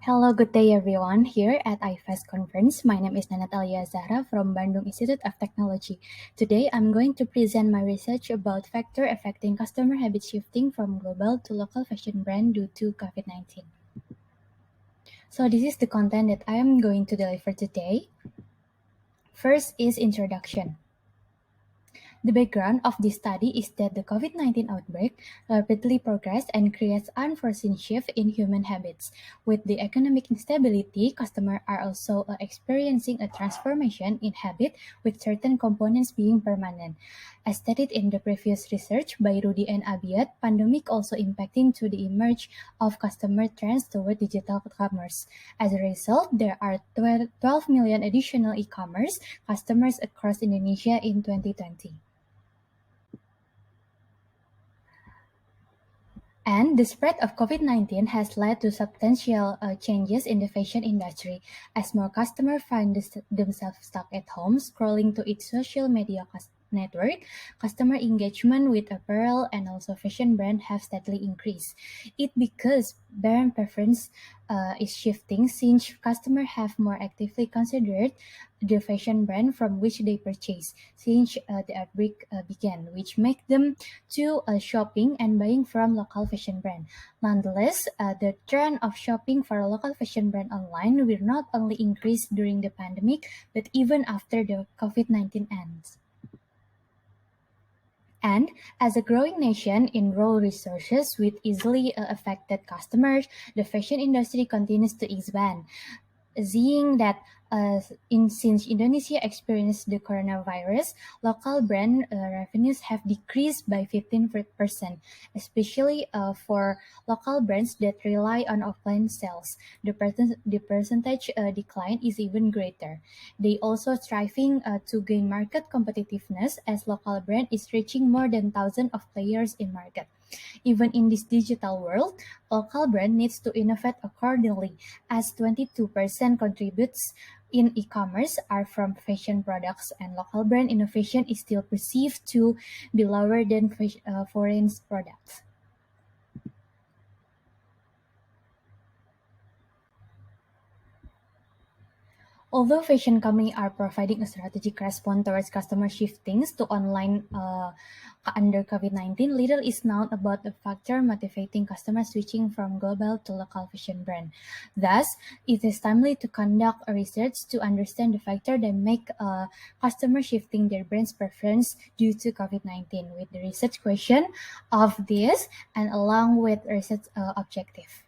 Hello, good day everyone. Here at IFES conference, my name is Nanette Aliyazahra from Bandung Institute of Technology. Today, I'm going to present my research about factor affecting customer habit shifting from global to local fashion brand due to COVID-19. So this is the content that I am going to deliver today. First is introduction. The background of this study is that the COVID-19 outbreak rapidly progressed and creates unforeseen shift in human habits. With the economic instability, customers are also experiencing a transformation in habit, with certain components being permanent. As stated in the previous research by Rudy and Abiat, pandemic also impacting to the emerge of customer trends toward digital commerce. As a result, there are 12 million additional e-commerce customers across Indonesia in 2020. And the spread of COVID-19 has led to substantial changes in the fashion industry, as more customers find themselves stuck at home, scrolling to its social media network. Customer engagement with apparel and also fashion brand have steadily increased. It because brand preference is shifting since customers have more actively considered the fashion brand from which they purchase since the outbreak began, which make them to shopping and buying from local fashion brand. Nonetheless, the trend of shopping for a local fashion brand online will not only increase during the pandemic, but even after the COVID-19 ends. And as a growing nation in raw resources with easily affected customers, the fashion industry continues to expand. Seeing that since Indonesia experienced the coronavirus, local brand revenues have decreased by 15%, especially for local brands that rely on offline sales. The percentage decline is even greater. They also striving to gain market competitiveness as local brand is reaching more than thousands of players in market. Even in this digital world, local brand needs to innovate accordingly, as 22% contributes in e-commerce are from fashion products, and local brand innovation is still perceived to be lower than foreign products. Although fashion companies are providing a strategic response towards customer shiftings to online under COVID-19, little is known about the factor motivating customers switching from global to local fashion brand. Thus, it is timely to conduct a research to understand the factor that make customers shifting their brand's preference due to COVID-19 with the research question of this and along with research objective.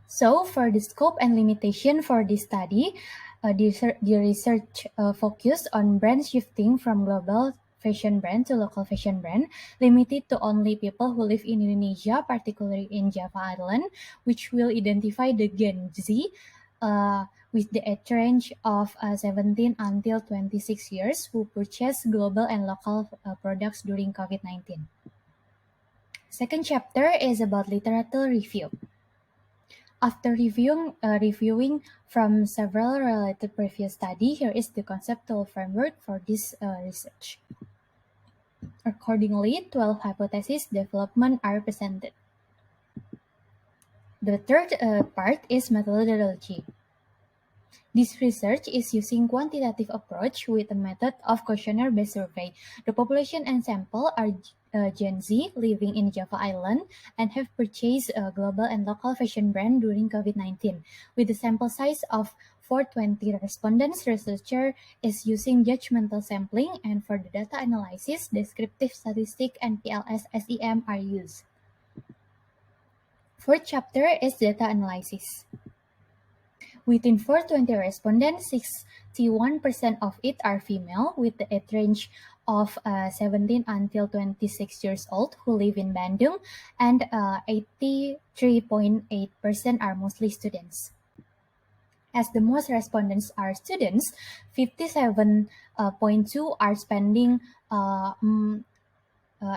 So, for the scope and limitation for this study, the research focused on brand shifting from global fashion brand to local fashion brand, limited to only people who live in Indonesia, particularly in Java Island, which will identify the Gen Z with the age range of 17 until 26 years who purchase global and local products during COVID-19. Second chapter is about literature review. After reviewing from several related previous studies, here is the conceptual framework for this research. Accordingly, 12 hypothesis development are presented. The third part is methodology. This research is using quantitative approach with a method of questionnaire-based survey. The population and sample are Gen Z living in Java Island and have purchased a global and local fashion brand during COVID-19. With a sample size of 420 respondents, researcher is using judgmental sampling, and for the data analysis, descriptive statistic and PLS-SEM are used. Fourth chapter is data analysis. Within 420 respondents, 61% of it are female, with the age range of 17 until 26 years old who live in Bandung, and 83.8% are mostly students. As the most respondents are students, 57.2 are spending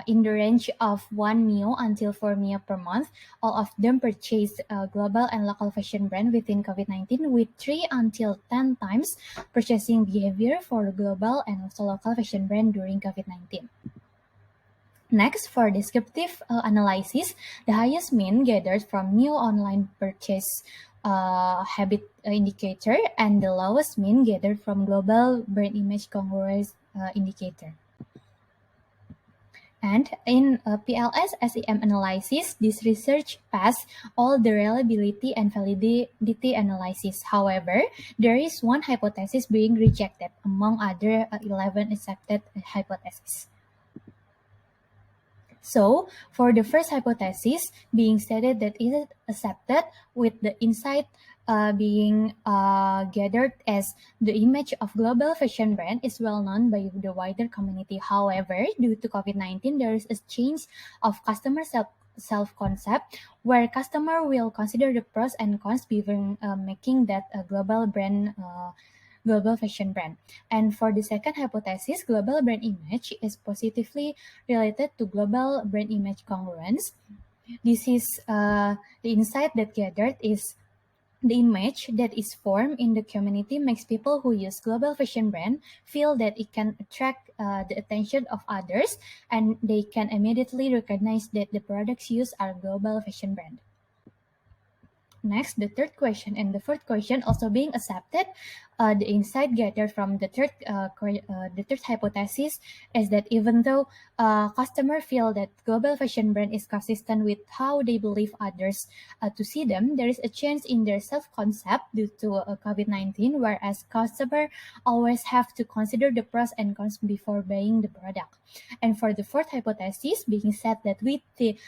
in the range of 1 mio until 4 mio per month. All of them purchased global and local fashion brand within COVID-19 with 3 until 10 times purchasing behavior for global and also local fashion brand during COVID-19. Next, for descriptive analysis, the highest mean gathered from new online purchase habit indicator and the lowest mean gathered from global brand image congruence indicator. And in PLS SEM analysis, this research passed all the reliability and validity analysis. However, there is one hypothesis being rejected among other 11 accepted hypotheses. So, for the first hypothesis being stated that it is accepted with the insight being gathered as the image of global fashion brand is well known by the wider community. However, due to COVID-19, there is a change of customer self concept where customer will consider the pros and cons before making that a global fashion brand. And for the second hypothesis, global brand image is positively related to global brand image congruence. This is the insight that gathered is the image that is formed in the community makes people who use global fashion brand feel that it can attract the attention of others and they can immediately recognize that the products used are global fashion brand. Next, the third question and the fourth question also being accepted. The insight gathered from the third hypothesis is that even though customers feel that global fashion brand is consistent with how they believe others to see them, there is a change in their self-concept due to COVID-19, whereas customers always have to consider the pros and cons before buying the product. And for the fourth hypothesis, being said that with the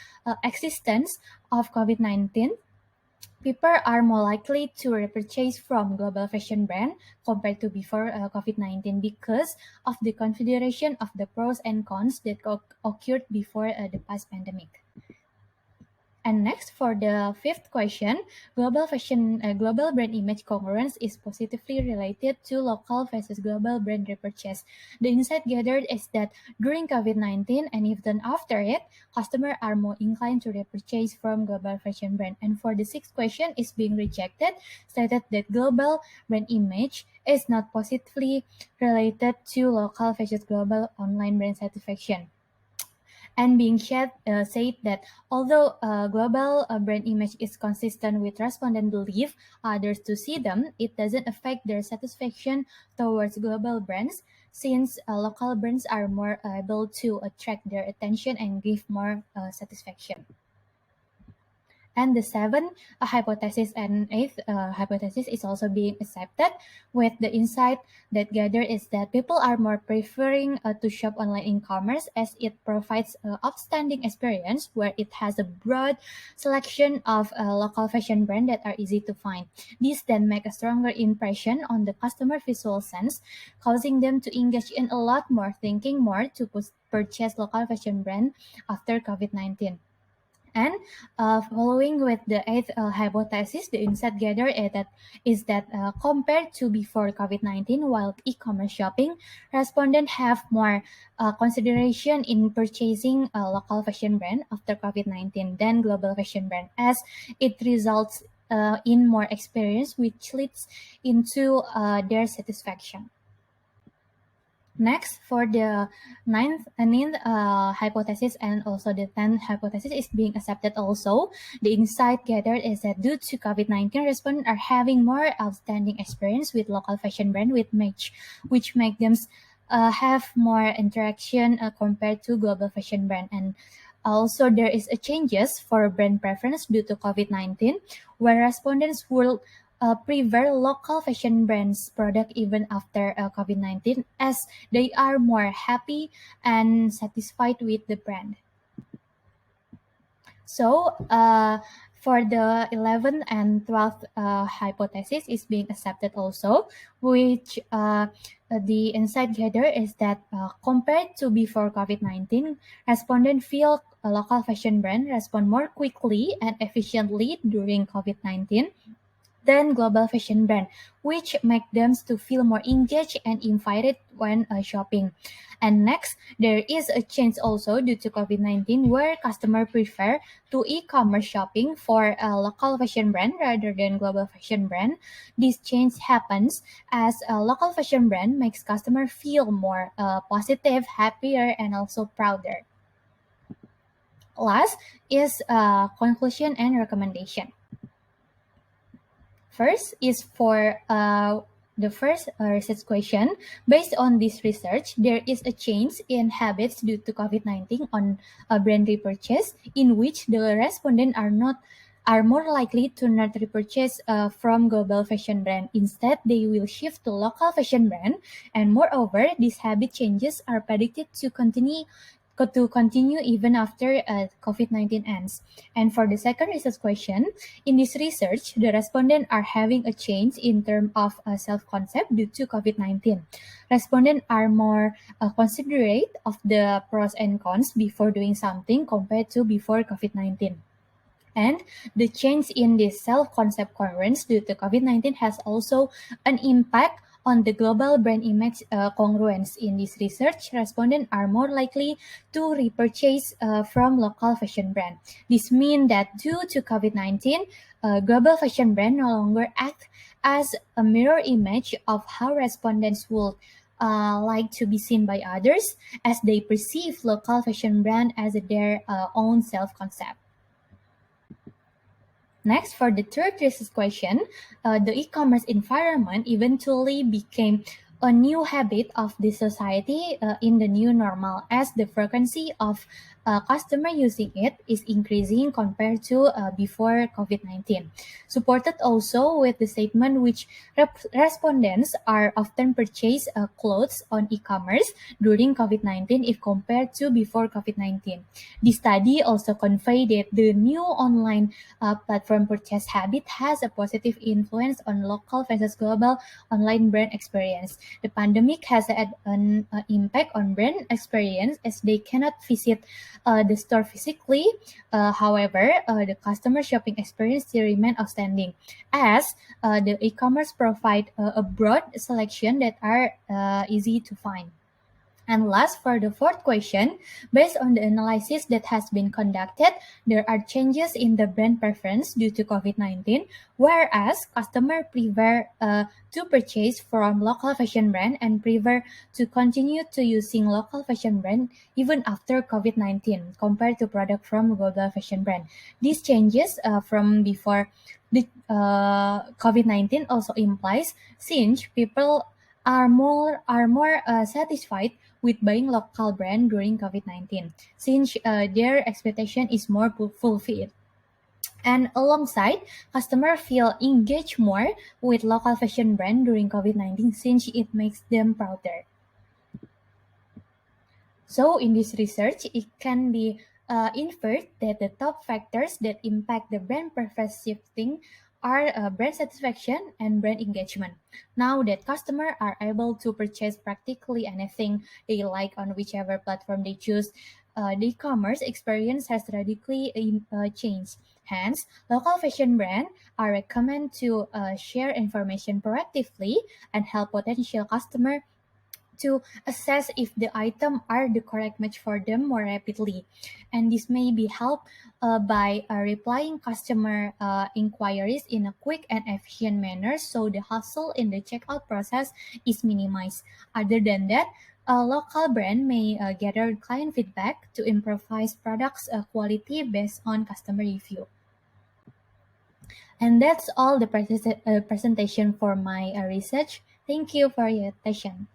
existence of COVID-19, people are more likely to repurchase from global fashion brand compared to before COVID-19 because of the consideration of the pros and cons that occurred before the past pandemic. And next, for the fifth question, global brand image congruence is positively related to local versus global brand repurchase. The insight gathered is that during COVID-19 and even after it, customers are more inclined to repurchase from global fashion brand. And for the sixth question is being rejected, stated that global brand image is not positively related to local versus global online brand satisfaction. And being said that although global brand image is consistent with respondent belief others to see them, it doesn't affect their satisfaction towards global brands since local brands are more able to attract their attention and give more satisfaction. And the seventh hypothesis and eighth hypothesis is also being accepted with the insight that gathered is that people are more preferring to shop online in commerce as it provides an outstanding experience where it has a broad selection of local fashion brands that are easy to find. These then make a stronger impression on the customer visual sense, causing them to engage in a lot more thinking more to purchase local fashion brand after COVID-19. And following with the eighth hypothesis, the insight gathered is that compared to before COVID-19, while e-commerce shopping, respondents have more consideration in purchasing a local fashion brand after COVID-19 than global fashion brand, as it results in more experience, which leads into their satisfaction. Next, for the ninth hypothesis and also the 10th hypothesis is being accepted also. The insight gathered is that due to COVID-19, respondents are having more outstanding experience with local fashion brand which make them have more interaction compared to global fashion brand. And also there is a changes for brand preference due to COVID-19, where respondents will prefer local fashion brands product even after COVID-19 as they are more happy and satisfied with the brand. So for the 11th and 12th hypothesis is being accepted also, which the insight gathered is that compared to before COVID-19, respondents feel a local fashion brand respond more quickly and efficiently during COVID-19 than global fashion brand, which make them to feel more engaged and invited when shopping. And next, there is a change also due to COVID-19 where customers prefer to e-commerce shopping for a local fashion brand rather than global fashion brand. This change happens as a local fashion brand makes customers feel more positive, happier, and also prouder. Last is conclusion and recommendation. First is for the first research question. Based on this research, there is a change in habits due to COVID-19 on brand repurchase, in which the respondents are more likely to not repurchase from global fashion brand. Instead, they will shift to local fashion brand, and moreover, these habit changes are predicted to continue even after COVID-19 ends. And for the second research question, in this research, the respondents are having a change in terms of self-concept due to COVID-19. Respondents are more considerate of the pros and cons before doing something compared to before COVID-19. And the change in this self-concept congruence due to COVID-19 has also an impact on the global brand image congruence. In this research, respondents are more likely to repurchase from local fashion brand. This means that due to COVID-19, global fashion brand no longer act as a mirror image of how respondents would like to be seen by others, as they perceive local fashion brand as their own self-concept. Next, for the third research question, the e-commerce environment eventually became a new habit of the society in the new normal, as the frequency of customer using it is increasing compared to before COVID-19. Supported also with the statement which respondents are often purchase clothes on e-commerce during COVID-19 if compared to before COVID-19. The study also conveyed that the new online platform purchase habit has a positive influence on local versus global online brand experience. The pandemic has had an impact on brand experience as they cannot visit the store physically. However, the customer shopping experience still remain outstanding, as the e-commerce provide a broad selection that are easy to find. And last, for the fourth question, based on the analysis that has been conducted, there are changes in the brand preference due to COVID-19, whereas customers prefer to purchase from local fashion brand and prefer to continue to using local fashion brand even after COVID-19 compared to product from global fashion brand. These changes from before the COVID-19 also implies since people are more satisfied with buying local brand during COVID-19, since their expectation is more fulfilled. And alongside, customers feel engaged more with local fashion brand during COVID-19 since it makes them prouder. So in this research, it can be inferred that the top factors that impact the brand preference shifting are brand satisfaction and brand engagement. Now that customers are able to purchase practically anything they like on whichever platform they choose, the e-commerce experience has radically changed. Hence, local fashion brands are recommended to share information proactively and help potential customers to assess if the item are the correct match for them more rapidly. And this may be helped by replying customer inquiries in a quick and efficient manner so the hassle in the checkout process is minimized. Other than that, a local brand may gather client feedback to improvise products quality based on customer review. And that's all the presentation for my research. Thank you for your attention.